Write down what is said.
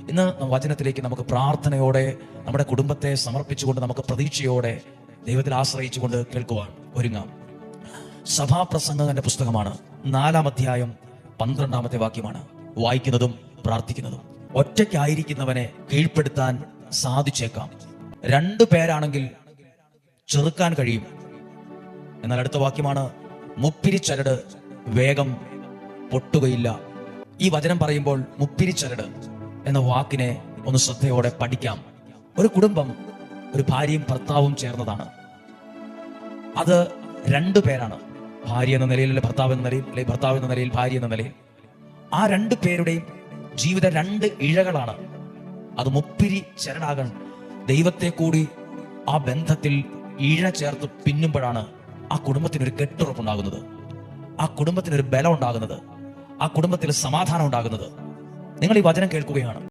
ഇന്ന് വചനത്തിലേക്ക് നമുക്ക് പ്രാർത്ഥനയോടെ നമ്മുടെ കുടുംബത്തെ സമർപ്പിച്ചുകൊണ്ട് നമുക്ക് പ്രതീക്ഷയോടെ ദൈവത്തിൽ ആശ്രയിച്ചുകൊണ്ട് കേൾക്കുവാൻ ഒരുങ്ങാം. സഭാപ്രസംഗകന്റെ പുസ്തകമാണ്, 4-ാം അധ്യായം 12-ാമത്തെ വാക്യമാണ്. വായിക്കുന്നതും പ്രാർത്ഥിക്കുന്നതും. ഒറ്റയ്ക്കായിരിക്കുന്നവനെ കീഴ്പ്പെടുത്താൻ സാധിച്ചേക്കാം, 2 പേരാണെങ്കിൽ ചെറുക്കാൻ കഴിയും. എന്നാൽ അടുത്ത വാക്യമാണ്, മുപ്പിരിച്ചരട് വേഗം പൊട്ടുകയില്ല. ഈ വചനം പറയുമ്പോൾ മുപ്പിരിച്ചരട് എന്ന വാക്കിനെ ഒന്ന് ശ്രദ്ധയോടെ പഠിക്കാം. ഒരു കുടുംബം ഒരു ഭാര്യയും ഭർത്താവും ചേർന്നതാണ്. അത് 2 പേരാണ്. ഭാര്യ എന്ന നിലയിൽ, അല്ലെ ഭർത്താവ് എന്ന നിലയിൽ, അല്ലെ ഭർത്താവ് എന്ന നിലയിൽ, ഭാര്യ എന്ന നിലയിൽ. ആ 2 പേരുടെയും ജീവിതം 2 ഇഴകളാണ്. അത് മുപ്പിരി ചരടാകണം. ദൈവത്തെ കൂടി ആ ബന്ധത്തിൽ ഇഴ ചേർത്ത് പിന്നുമ്പോഴാണ് ആ കുടുംബത്തിനൊരു കെട്ടുറപ്പുണ്ടാകുന്നത്, ആ കുടുംബത്തിനൊരു ബലം ഉണ്ടാകുന്നത്, ആ കുടുംബത്തിൽ സമാധാനം ഉണ്ടാകുന്നത്. നിങ്ങൾ ഈ വചനം കേൾക്കുകയാണ്.